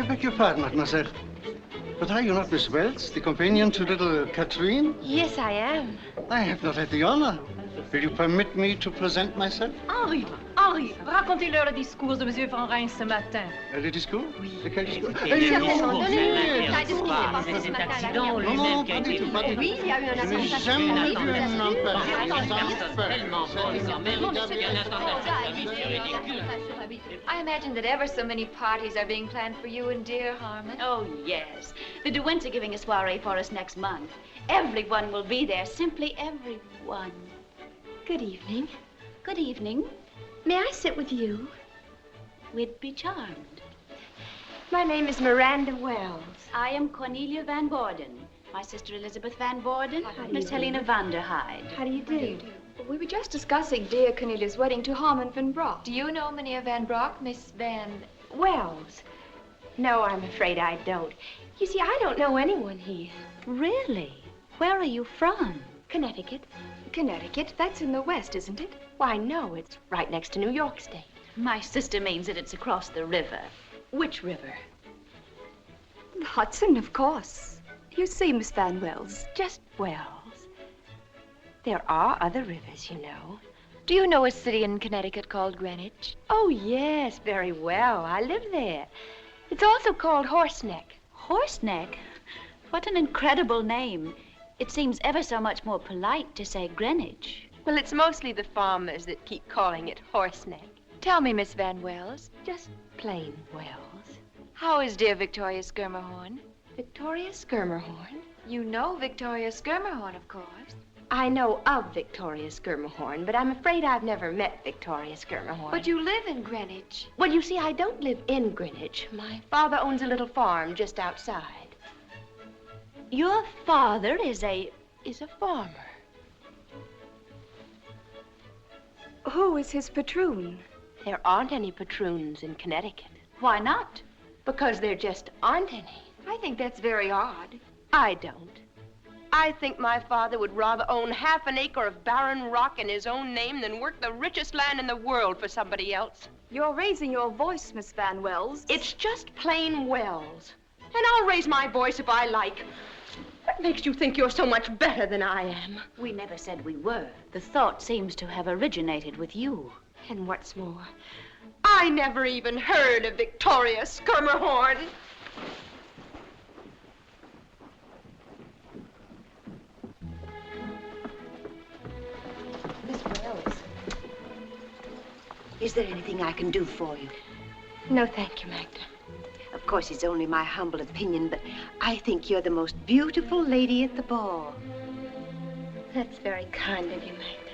I beg your pardon, mademoiselle. But are you not Miss Wells, the companion to little Catherine? Yes, I am. I have not had the honor. Will you permit me to present myself? Henri, Henri, racontez-leur le discours de Monsieur Van Ryn ce matin. Le discours? Oui. Lequel discours? Cet accident lui-même qui a été... Oui, il y a eu un accident. I imagine that ever so many parties are being planned for you and dear Harmon. Oh, yes. The DeWints are giving a soiree for us next month. Everyone will be there, simply everyone. Good evening. Good evening. May I sit with you? We'd be charmed. My name is Miranda Wells. I am Cornelia Van Borden. My sister Elizabeth Van Borden, Miss Helena van der Hyde. How do you do? We were just discussing dear Cornelia's wedding to Harmon Van Brock. Do you know Mynheer Van Brock, Miss Van... Wells? No, I'm afraid I don't. You see, I don't know anyone here. Really? Where are you from? Connecticut. Connecticut? That's in the west, isn't it? Why, no, it's right next to New York State. My sister means that it's across the river. Which river? The Hudson, of course. You see, Miss Van Wells. Just Wells. There are other rivers, you know. Do you know a city in Connecticut called Greenwich? Oh, yes, very well. I live there. It's also called Horseneck. Horseneck? What an incredible name. It seems ever so much more polite to say Greenwich. Well, it's mostly the farmers that keep calling it Horseneck. Tell me, Miss Van Wells, Just plain Wells. how is dear Victoria Schermerhorn? Victoria Schermerhorn? You know Victoria Schermerhorn, of course. I know of Victoria Schermerhorn, but I'm afraid I've never met Victoria Schermerhorn. But you live in Greenwich. Well, you see, I don't live in Greenwich. My father owns a little farm just outside. Your father is a Farmer. Who is his patroon? There aren't any patroons in Connecticut. Why not? Because there just aren't any. I think that's very odd. I don't. I think my father would rather own half an acre of barren rock in his own name than work the richest land in the world for somebody else. You're raising your voice, Miss Van Wells. It's just plain Wells. And I'll raise my voice if I like. What makes you think you're so much better than I am? We never said we were. The thought seems to have originated with you. And what's more, I never even heard of Victoria Schermerhorn. Miss Wells, is there anything I can do for you? No, thank you, Magda. Of course, it's only my humble opinion, but I think you're the most beautiful lady at the ball. That's very kind of you, Magda.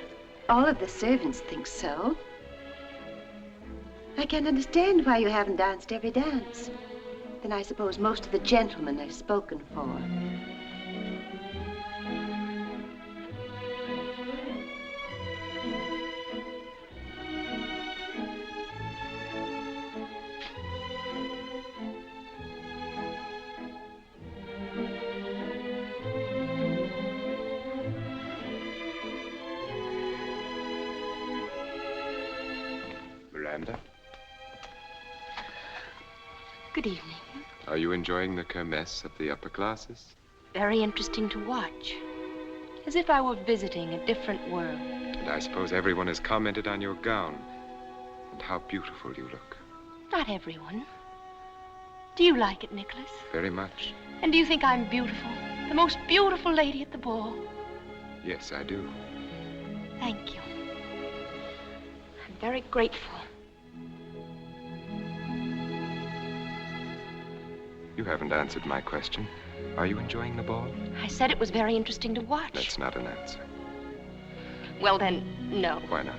All of the servants think so. I can't understand why you haven't danced every dance. Then I suppose most of the gentlemen have spoken for. Miranda, Good evening. are you enjoying the kermesse of the upper classes? Very interesting to watch. As if I were visiting a different world. And I suppose everyone has commented on your gown and how beautiful you look. Not everyone. Do you like it, Nicholas? Very much. And do you think I'm beautiful? The most beautiful lady at the ball? Yes, I do. Thank you. I'm very grateful. You haven't answered my question. Are you enjoying the ball? I said it was very interesting to watch. That's not an answer. Well, then, no. Why not?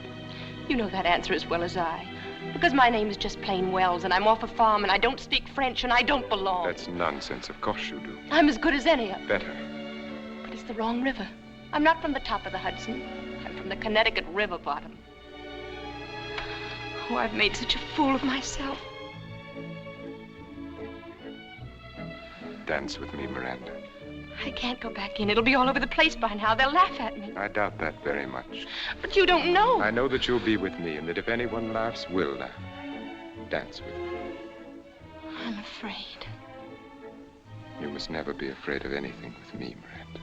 You know that answer as well as I. Because my name is just plain Wells, and I'm off a farm, and I don't speak French, and I don't belong. That's nonsense. Of course you do. I'm as good as any of them. Better. But it's the wrong river. I'm not from the top of the Hudson. I'm from the Connecticut river bottom. Oh, I've made such a fool of myself. Dance with me, Miranda. I can't go back in. It'll be all over the place by now. They'll laugh at me. I doubt that very much. But you don't know. I know that you'll be with me, and that if anyone laughs, we'll laugh. Dance with me. I'm afraid. You must never be afraid of anything with me, Miranda.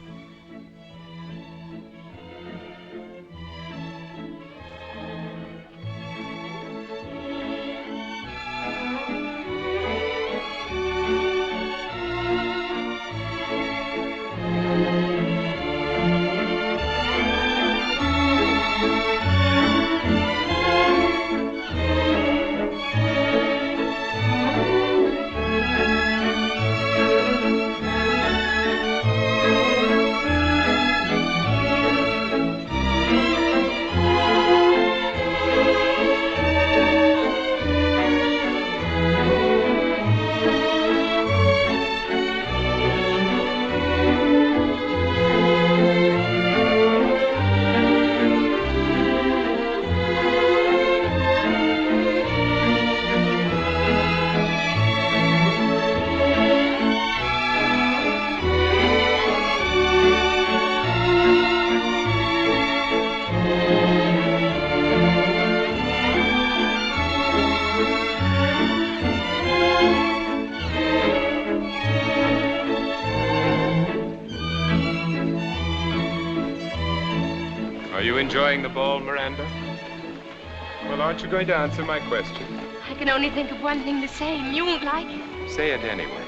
Enjoying the ball, Miranda? Well, aren't you going to answer my question? I can only think of one thing to say, and you won't like it. Say it anyway.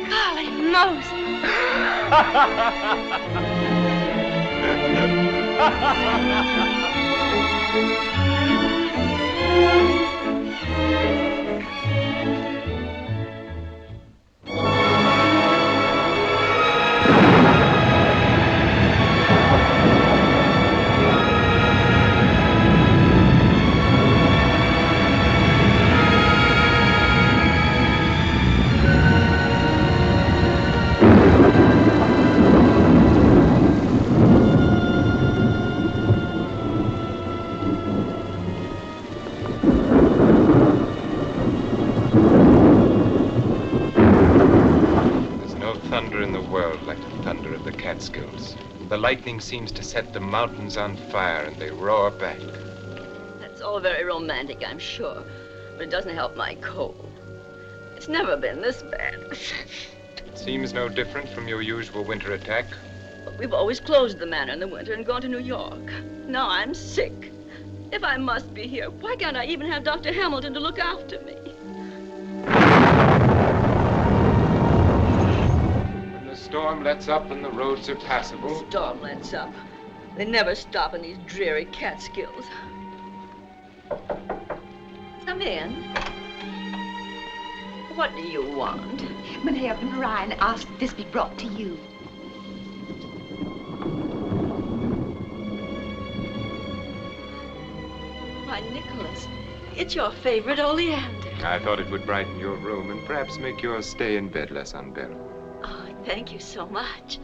Golly Moses! The lightning seems to set the mountains on fire and they roar back. That's all very romantic, I'm sure, but it doesn't help my cold. It's never been this bad. It seems no different from your usual winter attack. But we've always closed the manor in the winter and gone to New York. Now I'm sick. If I must be here, why can't I even have Dr. Hamilton to look after me? The storm lets up and the roads are passable. The storm lets up. They never stop in these dreary Catskills. Come in. What do you want? Mynheer Van Ryn asked this be brought to you. Why, Nicholas, it's your favorite oleander. I thought it would brighten your room and perhaps make your stay in bed less unbearable. Oh, thank you so much.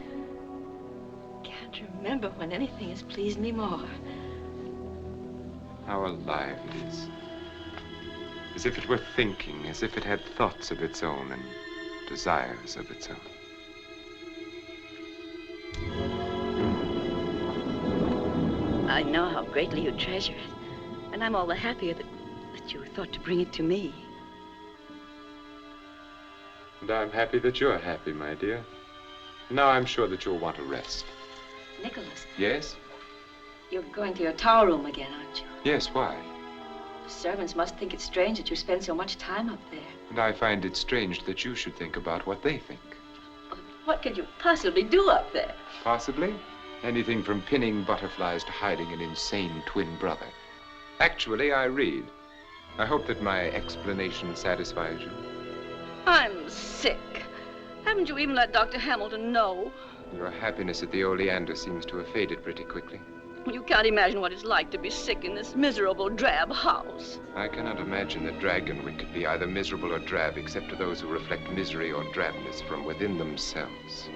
Can't remember when anything has pleased me more. How alive it is. As if it were thinking, as if it had thoughts of its own and desires of its own. I know how greatly you treasure it, and I'm all the happier that you thought to bring it to me. And I'm happy that you're happy, my dear. Now I'm sure that you'll want to rest. Nicholas. Yes? You're going to your tower room again, aren't you? Yes, why? The servants must think it's strange that you spend so much time up there. And I find it strange that you should think about what they think. What could you possibly do up there? Possibly anything from pinning butterflies to hiding an insane twin brother. Actually, I read. I hope that my explanation satisfies you. I'm sick. Haven't you even let Dr. Hamilton know? Your happiness at the oleander seems to have faded pretty quickly. You can't imagine what it's like to be sick in this miserable, drab house. I cannot imagine that Dragonwyck could be either miserable or drab, except to those who reflect misery or drabness from within themselves.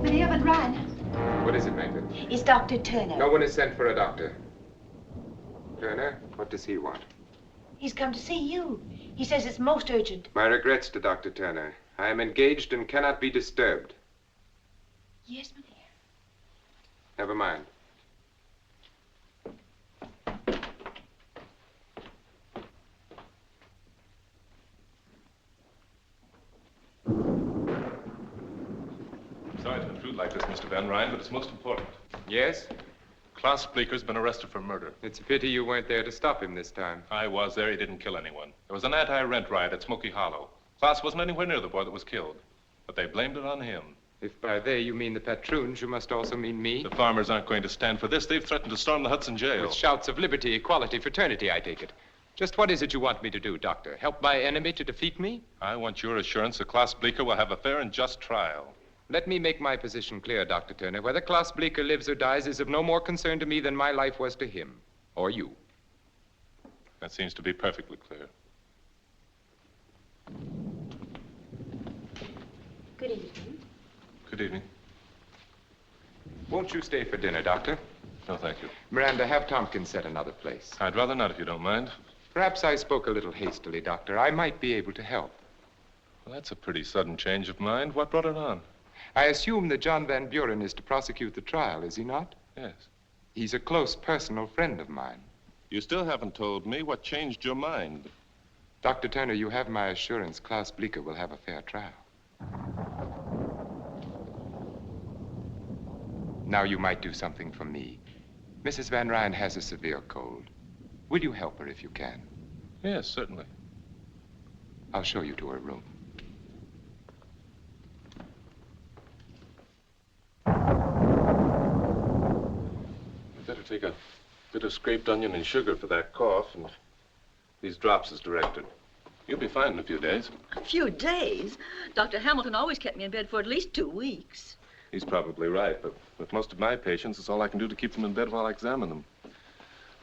Mynheer Van Ryn. What is it, Magda? Is Dr. Turner. No one is sent for a doctor. Turner, what does he want? He's come to see you. He says it's most urgent. My regrets to Dr. Turner. I am engaged and cannot be disturbed. Yes, Mynheer. Never mind. Sorry to intrude like this, Mr. Van Ryn, but it's most important. Yes? Klaus Bleeker's been arrested for murder. It's a pity you weren't there to stop him this time. I was there. He didn't kill anyone. There was an anti-rent riot at Smoky Hollow. Klaus wasn't anywhere near the boy that was killed, but they blamed it on him. If by they you mean the patroons, you must also mean me. The farmers aren't going to stand for this. They've threatened to storm the Hudson jail. With shouts of liberty, equality, fraternity, I take it. Just what is it you want me to do, Doctor? Help my enemy to defeat me? I want your assurance that Klaus Bleeker will have a fair and just trial. Let me make my position clear, Dr. Turner. Whether Klaus Bleeker lives or dies is of no more concern to me than my life was to him, or you. That seems to be perfectly clear. Good evening. Good evening. Won't you stay for dinner, Doctor? No, thank you. Miranda, have Tompkins set another place. I'd rather not, if you don't mind. Perhaps I spoke a little hastily, Doctor. I might be able to help. Well, that's a pretty sudden change of mind. What brought it on? I assume that John Van Buren is to prosecute the trial, is he not? Yes. He's a close personal friend of mine. You still haven't told me what changed your mind. Dr. Turner, you have my assurance Klaus Bleeker will have a fair trial. Now you might do something for me. Mrs. Van Ryn has a severe cold. Will you help her if you can? Yes, certainly. I'll show you to her room. You'd better take a bit of scraped onion and sugar for that cough, and these drops as directed. You'll be fine in a few days. A few days? Dr. Hamilton always kept me in bed for at least 2 weeks. He's probably right, but with most of my patients, it's all I can do to keep them in bed while I examine them.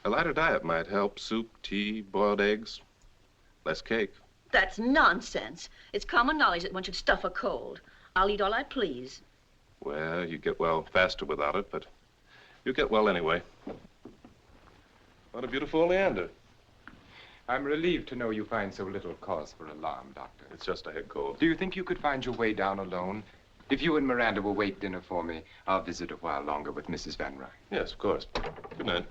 A lighter diet might help. Soup, tea, boiled eggs, less cake. That's nonsense. It's common knowledge that one should stuff a cold. I'll eat all I please. Well, you get well faster without it, but you get well anyway. What a beautiful oleander. I'm relieved to know you find so little cause for alarm, Doctor. It's just a head cold. Do you think you could find your way down alone? If you and Miranda will wait dinner for me, I'll visit a while longer with Mrs. Van Ryn. Yes, of course. Good night.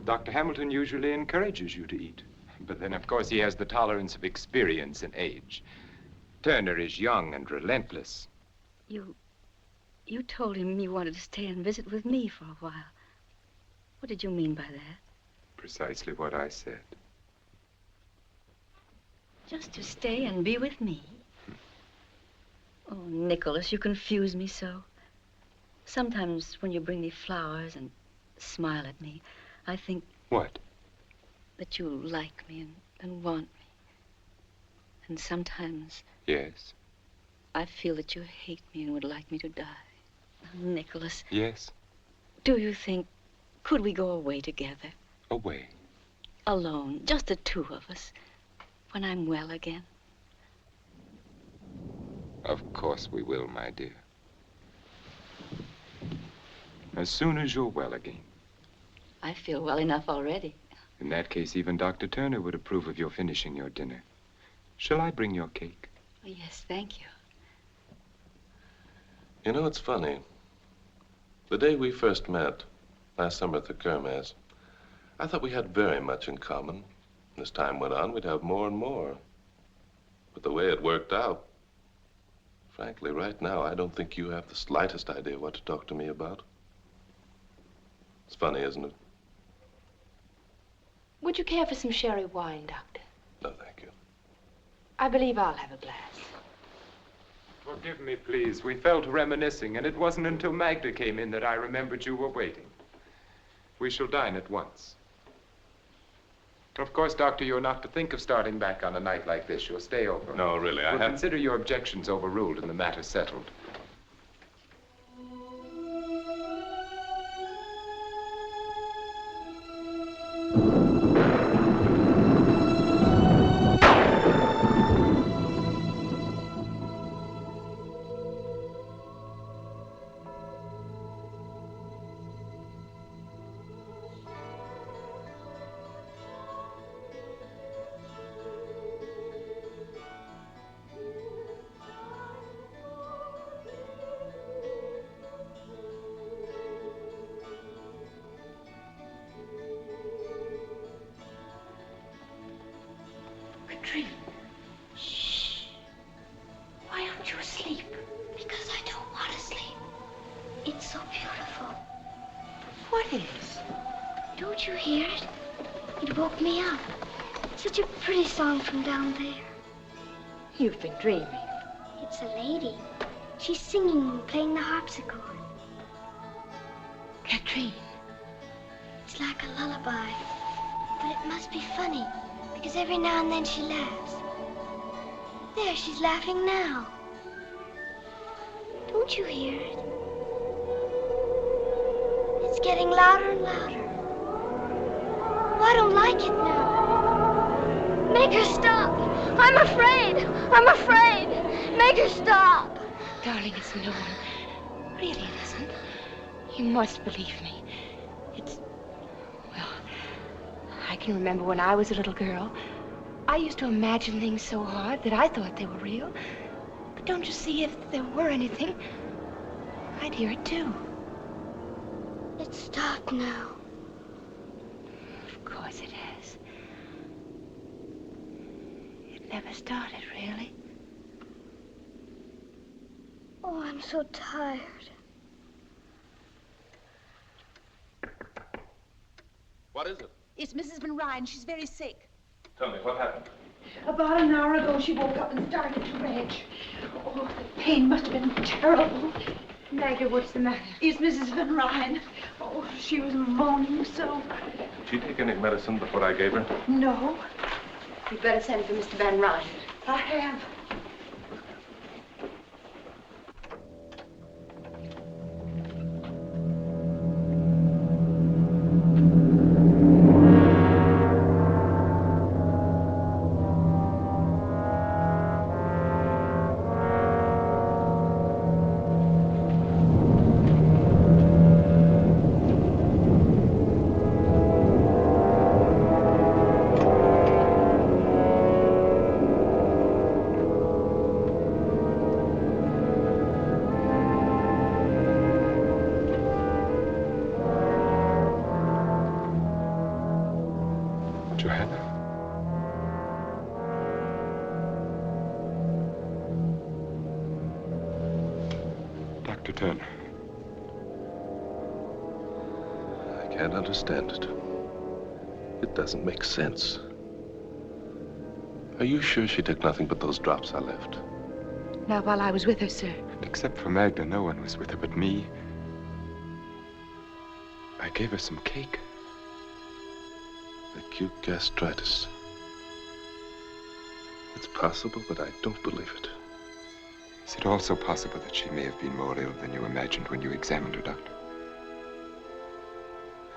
Dr. Hamilton usually encourages you to eat. But then, of course, he has the tolerance of experience and age. Turner is young and relentless. You told him you wanted to stay and visit with me for a while. What did you mean by that? Precisely what I said. Just to stay and be with me? Oh, Nicholas, you confuse me so. Sometimes when you bring me flowers and smile at me, I think... What? That you like me and want me. And sometimes... Yes? I feel that you hate me and would like me to die. Oh, Nicholas. Yes? Do you think... Could we go away together? Away? Alone, just the two of us. When I'm well again. Of course we will, my dear. As soon as you're well again. I feel well enough already. In that case, even Dr. Turner would approve of your finishing your dinner. Shall I bring your cake? Oh, yes, thank you. You know, it's funny. The day we first met, last summer at the Kermesse, I thought we had very much in common. As time went on, we'd have more and more. But the way it worked out, frankly, right now, I don't think you have the slightest idea what to talk to me about. It's funny, isn't it? Would you care for some sherry wine, Doctor? No, thank you. I believe I'll have a glass. Forgive me, please. We fell to reminiscing, and it wasn't until Magda came in that I remembered you were waiting. We shall dine at once. Of course, Doctor, you're not to think of starting back on a night like this. You'll stay over. No, really, I We'll have... consider your objections overruled and the matter settled. Catherine. Shh. Why aren't you asleep? Because I don't want to sleep. It's so beautiful. What is? Don't you hear it? It woke me up. Such a pretty song from down there. You've been dreaming. It's a lady. She's singing and playing the harpsichord. Catherine. It's like a lullaby. But it must be funny, because every now and then she laughs. There, she's laughing now. Don't you hear it? It's getting louder and louder. Oh, I don't like it now. Make her stop. I'm afraid. I'm afraid. Make her stop. Darling, it's no one. Really, it isn't. You must believe me. It's... Well, I can remember when I was a little girl. I used to imagine things so hard that I thought they were real. But don't you see, if there were anything, I'd hear it too. It stopped now. Of course it has. It never started, really. Oh, I'm so tired. What is it? It's Mrs. Van Ryn. She's very sick. Tell me, what happened? About an hour ago, she woke up and started to rage. Oh, the pain must have been terrible. Maggie, what's the matter? It's Mrs. Van Ryn. Oh, she was moaning so. Did she take any medicine before I gave her? No, You'd better send for Mr. Van Ryn. I have. I can't understand it. It doesn't make sense. Are you sure she took nothing but those drops I left? Not while I was with her, sir. Except for Magda, no one was with her but me. I gave her some cake. Acute gastritis. It's possible, but I don't believe it. Is it also possible that she may have been more ill than you imagined when you examined her, Doctor?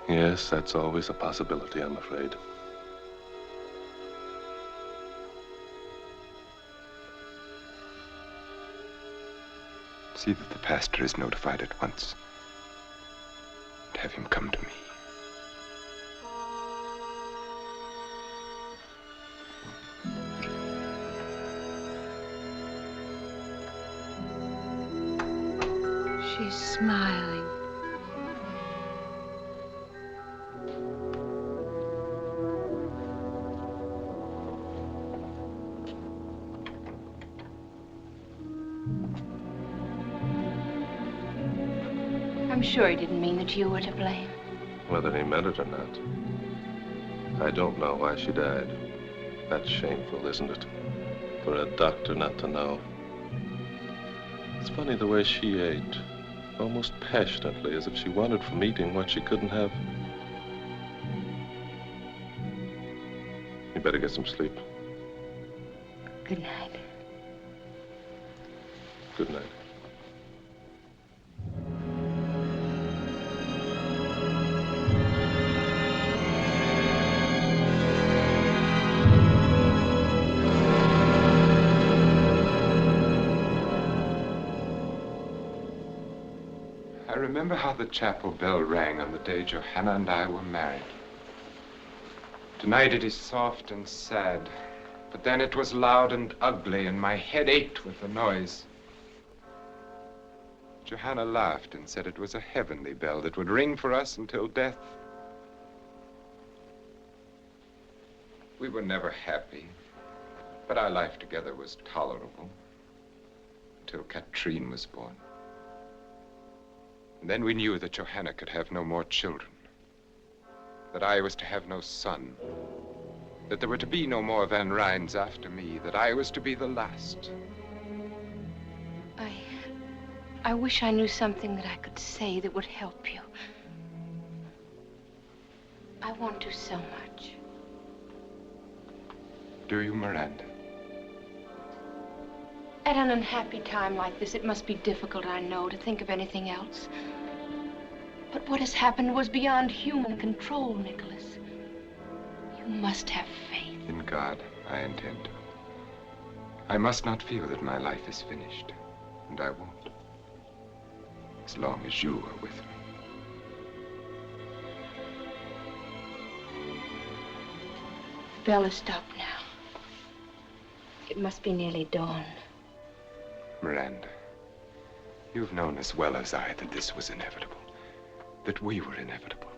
Yes, that's always a possibility, I'm afraid. See that the pastor is notified at once. And have him come to me. She's smiling. I'm sure he didn't mean that you were to blame. Whether he meant it or not. I don't know why she died. That's shameful, isn't it? For a doctor not to know. It's funny the way she ate. Almost passionately, as if she wanted from eating what she couldn't have. You better get some sleep. Good night. Good night. I remember how the chapel bell rang on the day Johanna and I were married. Tonight it is soft and sad, but then it was loud and ugly, and my head ached with the noise. Johanna laughed and said it was a heavenly bell that would ring for us until death. We were never happy. But our life together was tolerable until Katrine was born. And then we knew that Johanna could have no more children, that I was to have no son, that there were to be no more Van Ryns after me, that I was to be the last. I wish I knew something that I could say that would help you. I want to so much. Do you, Miranda? At an unhappy time like this, it must be difficult, I know, to think of anything else. But what has happened was beyond human control, Nicholas. You must have faith. In God, I intend to. I must not feel that my life is finished, and I won't. As long as you are with me. The bell has stopped now. It must be nearly dawn. Miranda, you've known as well as I that this was inevitable, that we were inevitable.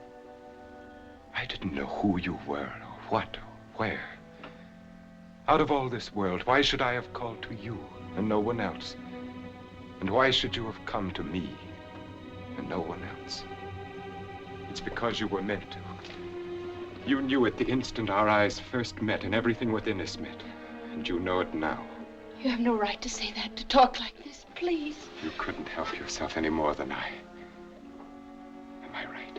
I didn't know who you were, or what, or where. Out of all this world, why should I have called to you and no one else? And why should you have come to me and no one else? It's because you were meant to. You knew it the instant our eyes first met and everything within us met. And you know it now. You have no right to say that, to talk like this, please. You couldn't help yourself any more than I. Am I right?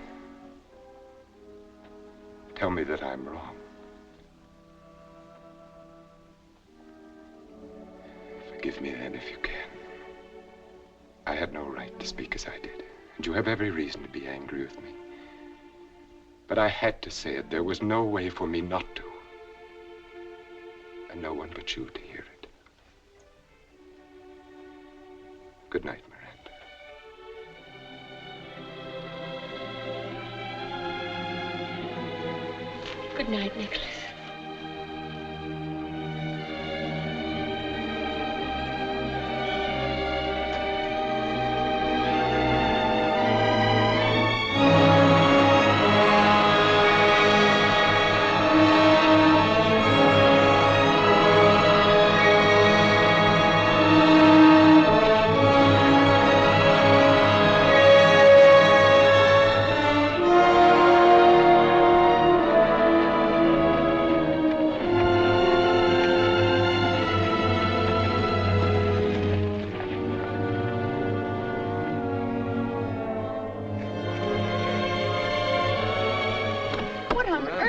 Tell me that I'm wrong. Forgive me then if you can. I had no right to speak as I did, and you have every reason to be angry with me. But I had to say it. There was no way for me not to. And no one but you to hear it. Good night, Miranda. Good night, Nicholas.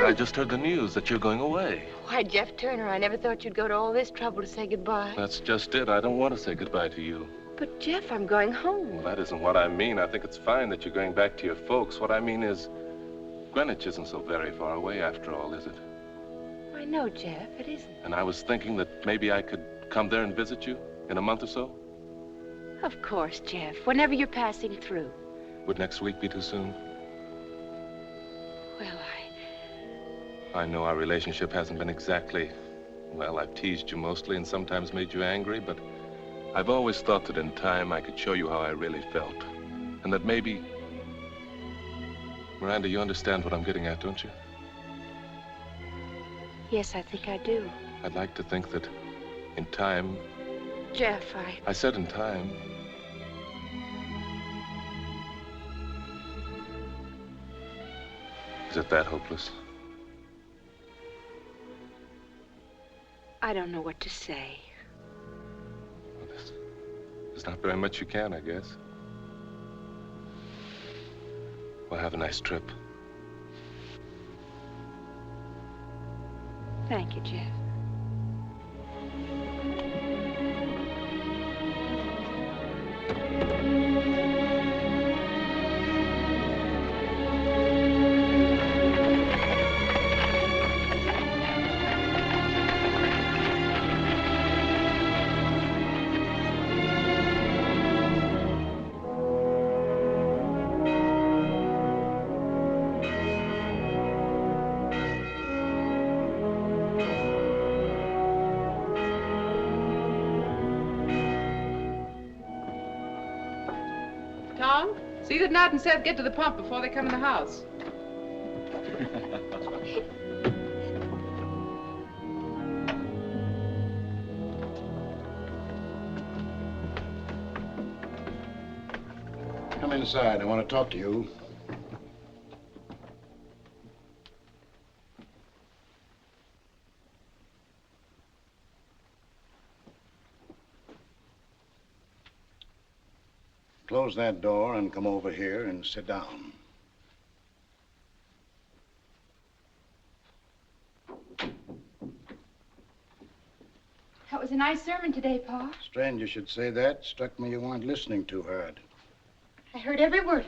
I just heard the news that you're going away. Why, Jeff Turner, I never thought you'd go to all this trouble to say goodbye. That's just it. I don't want to say goodbye to you. But, Jeff, I'm going home. Well, that isn't what I mean. I think it's fine that you're going back to your folks. What I mean is, Greenwich isn't so very far away after all, is it? I know, Jeff, it isn't. And I was thinking that maybe I could come there and visit you in a month or so. Of course, Jeff, whenever you're passing through. Would next week be too soon? Well, I know our relationship hasn't been exactly, well, I've teased you mostly and sometimes made you angry, but I've always thought that in time I could show you how I really felt. And that maybe, Miranda, you understand what I'm getting at, don't you? Yes, I think I do. I'd like to think that in time... Jeff, I said in time. Is it that hopeless? I don't know what to say. Well, there's not very much you can, I guess. Well, have a nice trip. Thank you, Jeff. See that Nat and Seth get to the pump before they come in the house. Come inside. I want to talk to you. Close that door and come over here and sit down. That was a nice sermon today, Pa. Strange you should say that. Struck me you weren't listening too hard. I heard every word.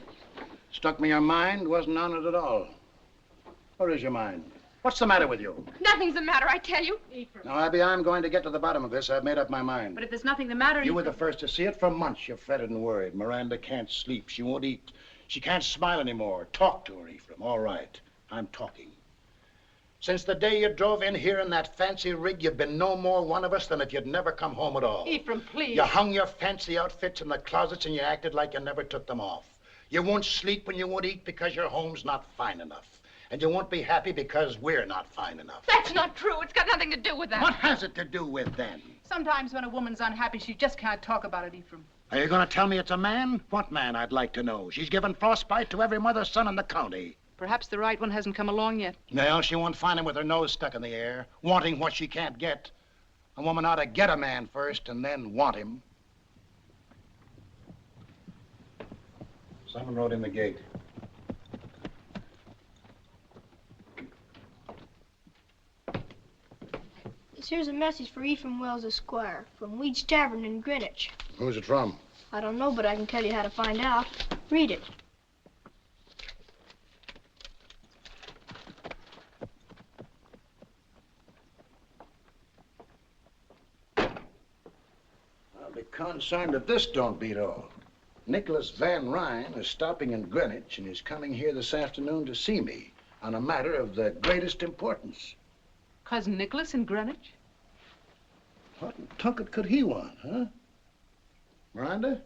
Struck me your mind wasn't on it at all. Where is your mind? What's the matter with you? Nothing's the matter, I tell you. Now, Abby, I'm going to get to the bottom of this. I've made up my mind. But if there's nothing the matter, You were the first to see it. For months you've fretted and worried. Miranda can't sleep. She won't eat. She can't smile anymore. Talk to her, Ephraim. All right. I'm talking. Since the day you drove in here in that fancy rig, you've been no more one of us than if you'd never come home at all. Ephraim, please. You hung your fancy outfits in the closets and you acted like you never took them off. You won't sleep and you won't eat because your home's not fine enough. And you won't be happy because we're not fine enough. That's not true. It's got nothing to do with that. What has it to do with then? Sometimes when a woman's unhappy, she just can't talk about it, Ephraim. Are you going to tell me it's a man? What man, I'd like to know? She's given frostbite to every mother's son in the county. Perhaps the right one hasn't come along yet. Well, she won't find him with her nose stuck in the air, wanting what she can't get. A woman ought to get a man first and then want him. Someone rode in the gate. Here's a message for Ephraim Wells, Esquire, from Weed's Tavern in Greenwich. Who's it from? I don't know, but I can tell you how to find out. Read it. I'll be concerned if this don't beat all. Nicholas Van Ryn is stopping in Greenwich and is coming here this afternoon to see me on a matter of the greatest importance. Cousin Nicholas in Greenwich? What in tucket could he want, huh? Miranda?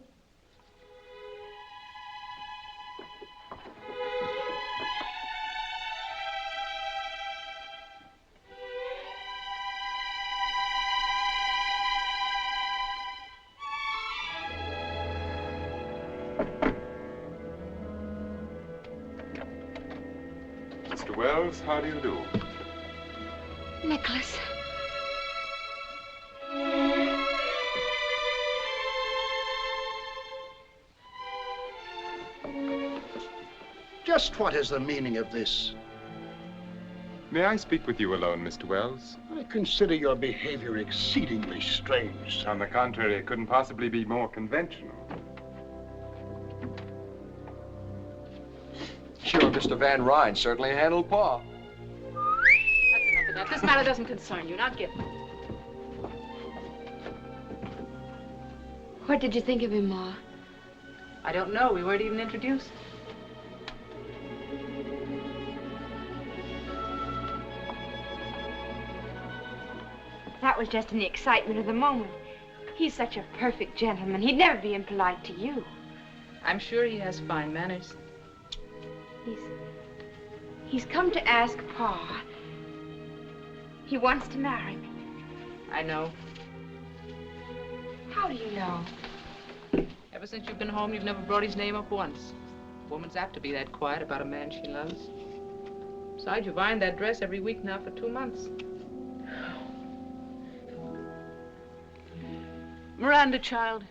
Mr. Wells, how do you do? Nicholas. Just what is the meaning of this? May I speak with you alone, Mr. Wells? I consider your behavior exceedingly strange. On the contrary, it couldn't possibly be more conventional. Sure, Mr. Van Ryn certainly handled Pa. That's enough of that. This matter doesn't concern you. Now get. What did you think of him, Ma? I don't know. We weren't even introduced. That was just in the excitement of the moment. He's such a perfect gentleman. He'd never be impolite to you. I'm sure he has fine manners. He's come to ask Pa. He wants to marry me. I know. How do you know? Ever since you've been home, you've never brought his name up once. A woman's apt to be that quiet about a man she loves. Besides, you've ironed that dress every week now for 2 months. Miranda, child.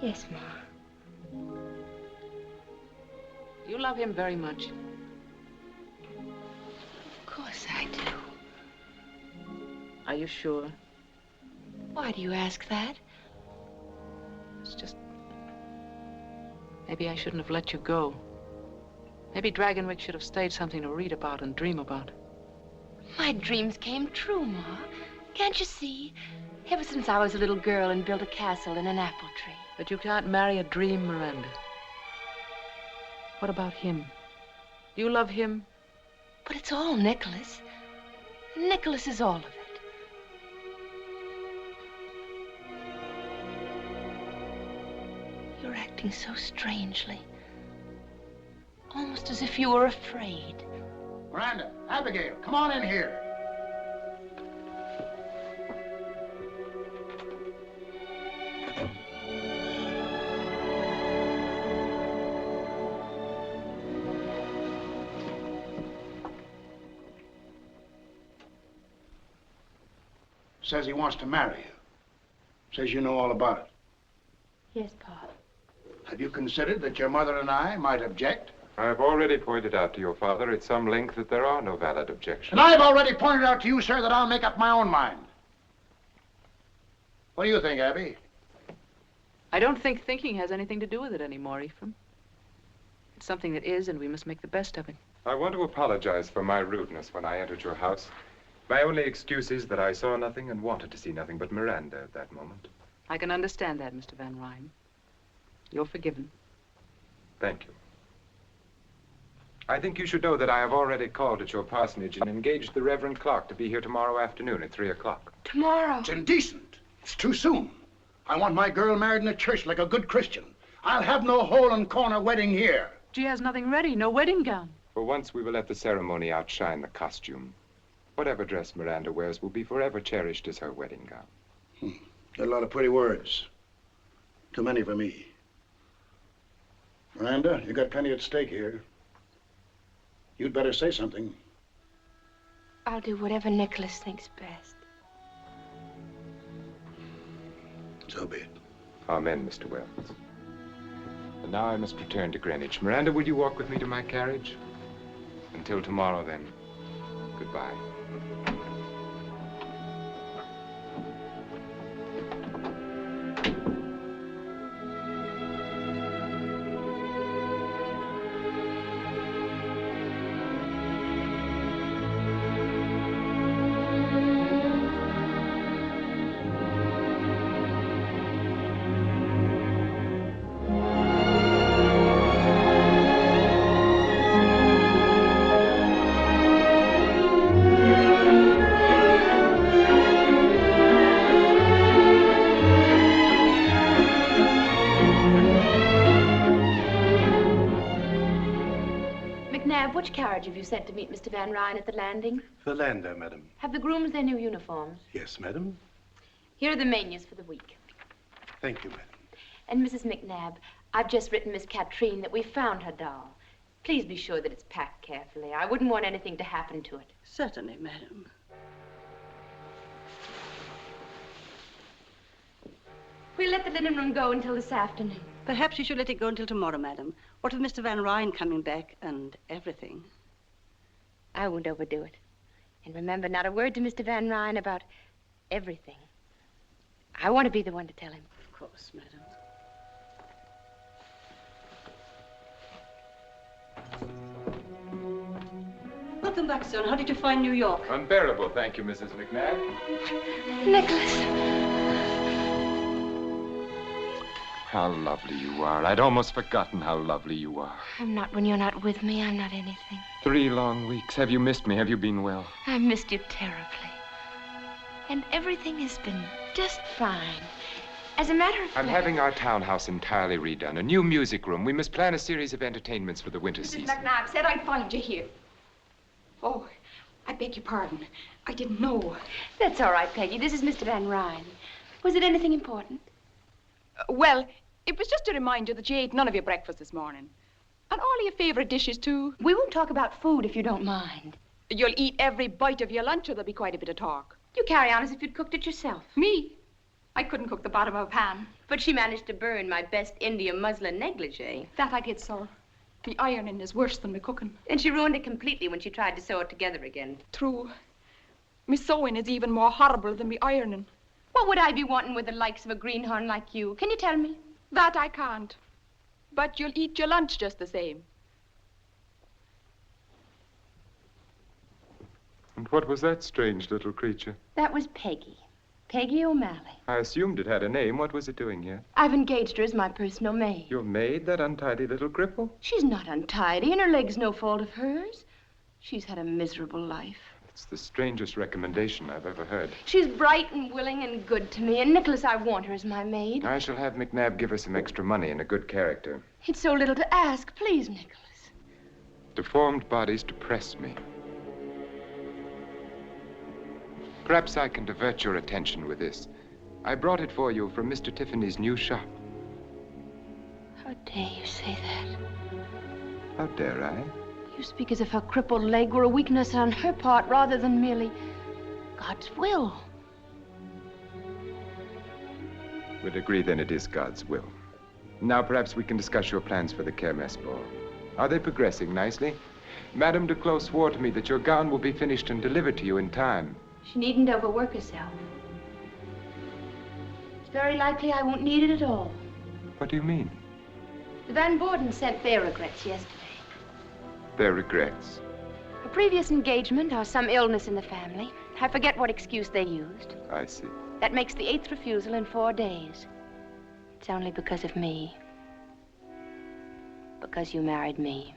Yes, Ma. You love him very much. Of course I do. Are you sure? Why do you ask that? It's just... maybe I shouldn't have let you go. Maybe Dragonwyck should have stayed something to read about and dream about. My dreams came true, Ma. Can't you see? Ever since I was a little girl and built a castle in an apple tree. But you can't marry a dream, Miranda. What about him? Do you love him? But it's all Nicholas. Nicholas is all of it. You're acting so strangely. Almost as if you were afraid. Miranda, Abigail, come on in here. says he wants to marry you. Says you know all about it. Yes, Pa. Have you considered that your mother and I might object? I have already pointed out to your father at some length that there are no valid objections. And I've already pointed out to you, sir, that I'll make up my own mind. What do you think, Abby? I don't think thinking has anything to do with it anymore, Ephraim. It's something that is, and we must make the best of it. I want to apologize for my rudeness when I entered your house. My only excuse is that I saw nothing and wanted to see nothing but Miranda at that moment. I can understand that, Mr. Van Ryn. You're forgiven. Thank you. I think you should know that I have already called at your parsonage and engaged the Reverend Clark to be here tomorrow afternoon at 3 o'clock. Tomorrow? It's indecent. It's too soon. I want my girl married in a church like a good Christian. I'll have no hole and corner wedding here. She has nothing ready, no wedding gown. For once, we will let the ceremony outshine the costume. Whatever dress Miranda wears will be forever cherished as her wedding gown. Got a lot of pretty words. Too many for me. Miranda, you got plenty at stake here. You'd better say something. I'll do whatever Nicholas thinks best. So be it. Amen, Mr. Wells. And now I must return to Greenwich. Miranda, will you walk with me to my carriage? Until tomorrow, then. Goodbye. Which carriage have you sent to meet Mr. Van Ryn at the landing? The lander, madam. Have the grooms their new uniforms? Yes, madam. Here are the menus for the week. Thank you, madam. And Mrs. McNabb, I've just written Miss Katrine that we found her doll. Please be sure that it's packed carefully. I wouldn't want anything to happen to it. Certainly, madam. We'll let the linen room go until this afternoon. Perhaps you should let it go until tomorrow, madam. What with Mr. Van Ryn coming back and everything? I won't overdo it. And remember, not a word to Mr. Van Ryn about everything. I want to be the one to tell him. Of course, madam. Welcome back, son. How did you find New York? Unbearable, thank you, Mrs. McNabb. Nicholas. How lovely you are. I'd almost forgotten how lovely you are. I'm not when you're not with me. I'm not anything. 3 long weeks. Have you missed me? Have you been well? I missed you terribly. And everything has been just fine. As a matter of fact... I'm having our townhouse entirely redone. A new music room. We must plan a series of entertainments for the winter season. Mrs. McNabb said I'd find you here. Oh, I beg your pardon. I didn't know. That's all right, Peggy. This is Mr. Van Ryn. Was it anything important? Well, it was just to remind you that you ate none of your breakfast this morning. And all your favorite dishes, too. We won't talk about food if you don't mind. You'll eat every bite of your lunch or there'll be quite a bit of talk. You carry on as if you'd cooked it yourself. Me? I couldn't cook the bottom of a pan. But she managed to burn my best India muslin negligee. That I did, sir. The ironing is worse than the cooking. And she ruined it completely when she tried to sew it together again. True. Me sewing is even more horrible than me ironing. What would I be wanting with the likes of a greenhorn like you? Can you tell me? That I can't. But you'll eat your lunch just the same. And what was that strange little creature? That was Peggy. Peggy O'Malley. I assumed it had a name. What was it doing here? I've engaged her as my personal maid. Your maid, that untidy little cripple? She's not untidy, and her leg's no fault of hers. She's had a miserable life. It's the strangest recommendation I've ever heard. She's bright and willing and good to me, and Nicholas, I want her as my maid. I shall have McNabb give her some extra money and a good character. It's so little to ask. Please, Nicholas. Deformed bodies depress me. Perhaps I can divert your attention with this. I brought it for you from Mr. Tiffany's new shop. How dare you say that? How dare I? You speak as if her crippled leg were a weakness on her part rather than merely God's will. We'll agree then it is God's will. Now perhaps we can discuss your plans for the Kermesse ball. Are they progressing nicely? Madame Duclos swore to me that your gown will be finished and delivered to you in time. She needn't overwork herself. It's very likely I won't need it at all. What do you mean? The Van Borden sent their regrets yesterday. Their regrets? A previous engagement or some illness in the family. I forget what excuse they used. I see. That makes the 8th refusal in 4 days. It's only because of me. Because you married me.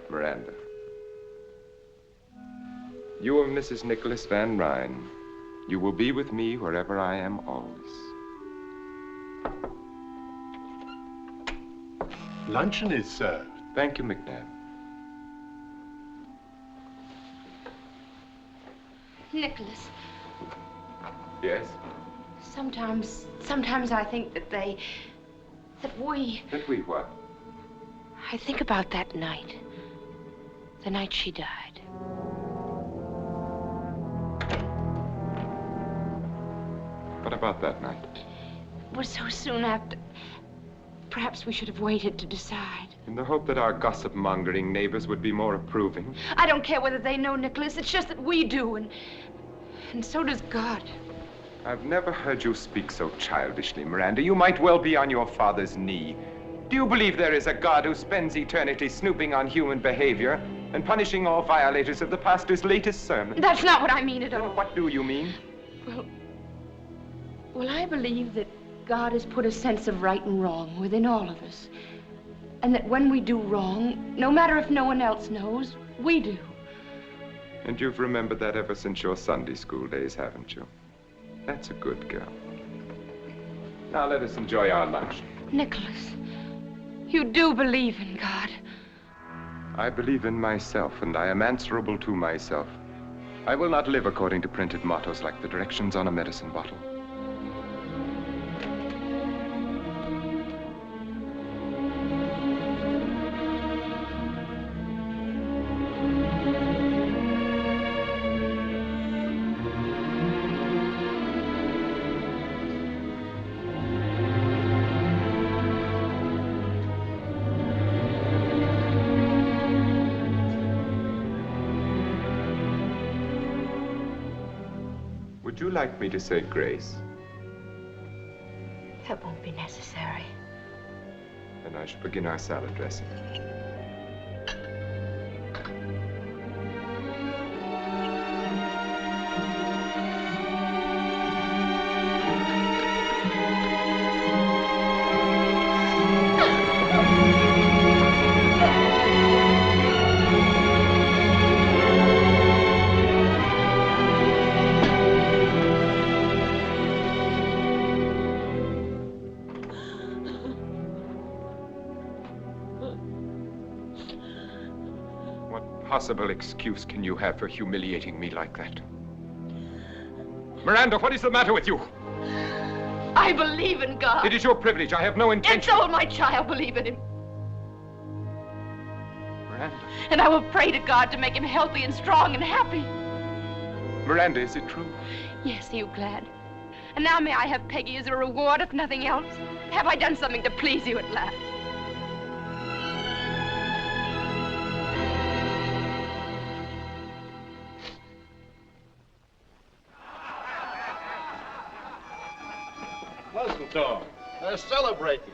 Miranda. You are Mrs. Nicholas Van Ryn. You will be with me wherever I am always. Luncheon is served. Thank you, McNabb. Nicholas. Yes? Sometimes I think that we... That we what? I think about that night. The night she died. What about that night? It was so soon after. Perhaps we should have waited to decide. In the hope that our gossip-mongering neighbors would be more approving. I don't care whether they know, Nicholas. It's just that we do, and so does God. I've never heard you speak so childishly, Miranda. You might well be on your father's knee. Do you believe there is a God who spends eternity snooping on human behavior and punishing all violators of the pastor's latest sermon? That's not what I mean at all. What do you mean? Well, I believe that God has put a sense of right and wrong within all of us. And that when we do wrong, no matter if no one else knows, we do. And you've remembered that ever since your Sunday school days, haven't you? That's a good girl. Now let us enjoy our lunch. Nicholas, you do believe in God. I believe in myself, and I am answerable to myself. I will not live according to printed mottos like the directions on a medicine bottle. Would you like me to say grace? That won't be necessary. Then I shall begin our salad dressing. Possible excuse can you have for humiliating me like that? Miranda, what is the matter with you? I believe in God. It is your privilege. I have no intention. And so will my child believe in him. Miranda. And I will pray to God to make him healthy and strong and happy. Miranda, is it true? Yes, are you glad? And now may I have Peggy as a reward, if nothing else? Have I done something to please you at last? Mistletoe. They're celebrating.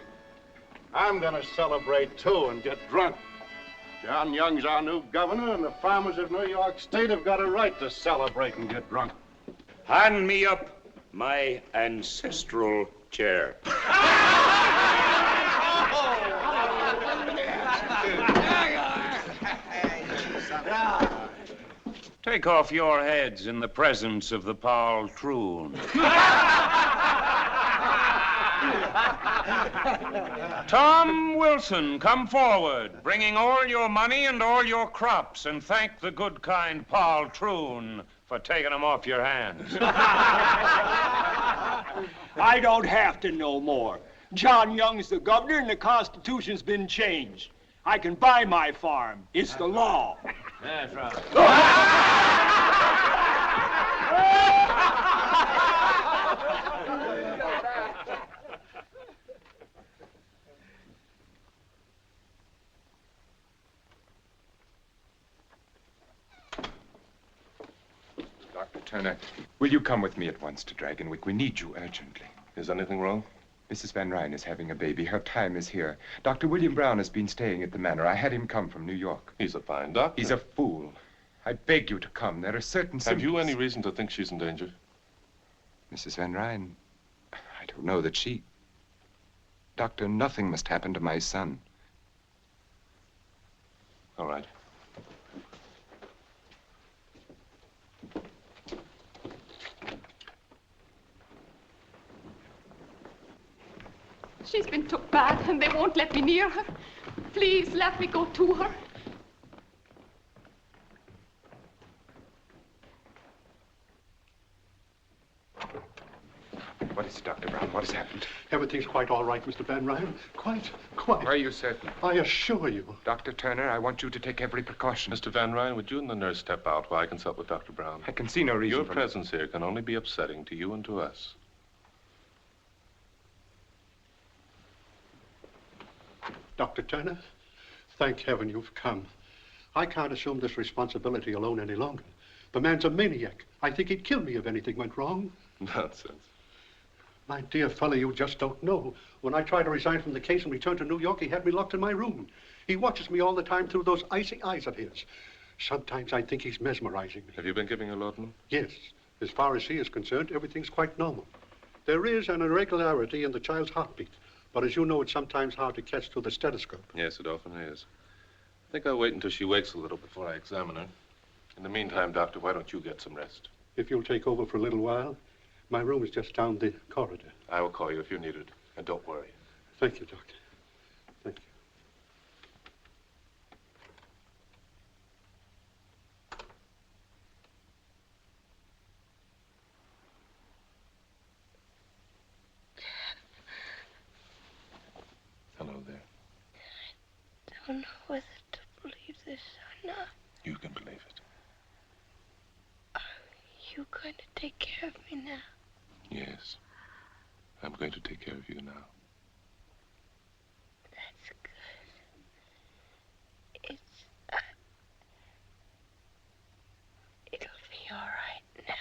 I'm gonna celebrate too and get drunk. John Young's our new governor, and the farmers of New York State have got a right to celebrate and get drunk. Hand me up my ancestral chair. Take off your heads in the presence of the poltroon. Tom Wilson, come forward, bringing all your money and all your crops, and thank the good, kind poltroon for taking them off your hands. I don't have to know more. John Young's the governor, and the Constitution's been changed. I can buy my farm. It's the law. That's right. Dr. Turner, will you come with me at once to Dragonwyck? We need you urgently. Is anything wrong? Mrs. Van Ryn is having a baby. Her time is here. Dr. William Brown has been staying at the manor. I had him come from New York. He's a fine doctor. He's a fool. I beg you to come. There are certain symptoms. Have you any reason to think she's in danger? Mrs. Van Ryn, I don't know that she... Doctor, nothing must happen to my son. All right. She's been took bad, and they won't let me near her. Please, let me go to her. What is it, Dr. Brown? What has happened? Everything's quite all right, Mr. Van Ryn. Quite. Are you certain? I assure you. Dr. Turner, I want you to take every precaution. Mr. Van Ryn, would you and the nurse step out while I consult with Dr. Brown? I can see no reason Your for presence here can only be upsetting to you and to us. Dr. Turner, thank heaven you've come. I can't assume this responsibility alone any longer. The man's a maniac. I think he'd kill me if anything went wrong. Nonsense. My dear fellow, you just don't know. When I tried to resign from the case and return to New York, he had me locked in my room. He watches me all the time through those icy eyes of his. Sometimes I think he's mesmerizing me. Have you been giving her laudanum? Yes. As far as he is concerned, everything's quite normal. There is an irregularity in the child's heartbeat. But as you know, it's sometimes hard to catch through the stethoscope. Yes, it often is. I think I'll wait until she wakes a little before I examine her. In the meantime, Doctor, why don't you get some rest? If you'll take over for a little while, my room is just down the corridor. I will call you if you're needed. And don't worry. Thank you, Doctor. Thank you. Hello there. I don't know whether to believe this or not. You can believe it. Are you going to take care of me now? Yes. I'm going to take care of you now. That's good. It'll be all right now.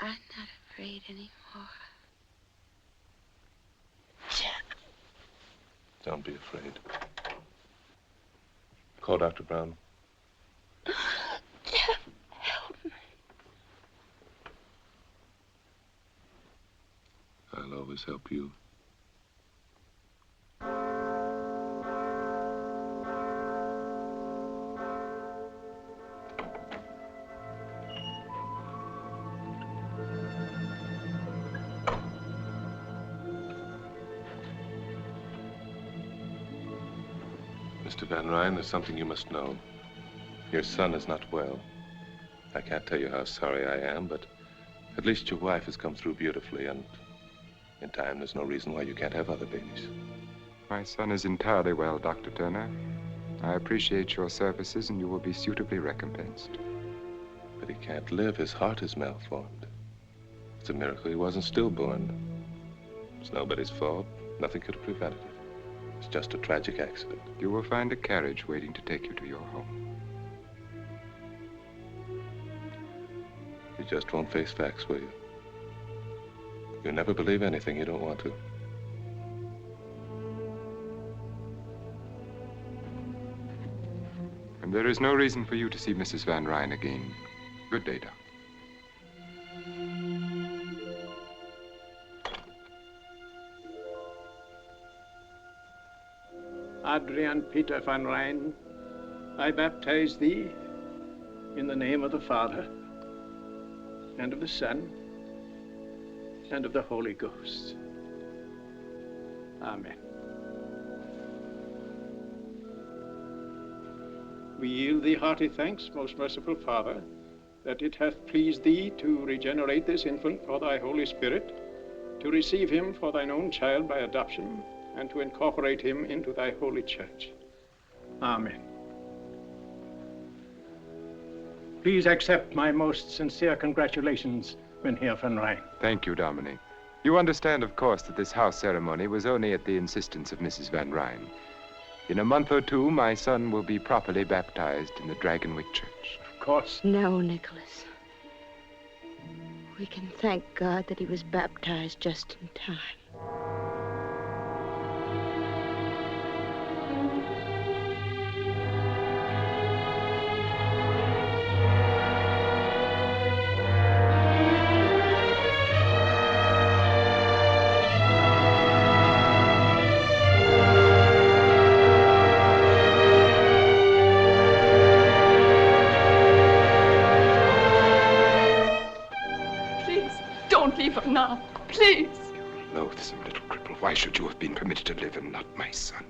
I'm not afraid anymore. Don't be afraid. Call Dr. Brown. Jeff, help me. I'll always help you. Mr. Van Ryn, there's something you must know. Your son is not well. I can't tell you how sorry I am, but at least your wife has come through beautifully, and in time there's no reason why you can't have other babies. My son is entirely well, Dr. Turner. I appreciate your services, and you will be suitably recompensed. But he can't live. His heart is malformed. It's a miracle he wasn't stillborn. It's nobody's fault. Nothing could have prevented it. It's just a tragic accident. You will find a carriage waiting to take you to your home. You just won't face facts, will you? You never believe anything you don't want to. And there is no reason for you to see Mrs. Van Ryn again. Good day, Doc. Adrian Peter Van Ryn, I baptize thee in the name of the Father, and of the Son, and of the Holy Ghost. Amen. We yield thee hearty thanks, most merciful Father, that it hath pleased thee to regenerate this infant for thy Holy Spirit, to receive him for thine own child by adoption, and to incorporate him into thy holy church. Amen. Please accept my most sincere congratulations, Mynheer Van Ryn. Thank you, Dominic. You understand, of course, that this house ceremony was only at the insistence of Mrs. Van Ryn. In a month or two, my son will be properly baptized in the Dragonwyck Church. Of course. No, Nicholas. We can thank God that he was baptized just in time. Now, please. You loathsome little cripple. Why should you have been permitted to live and not my son?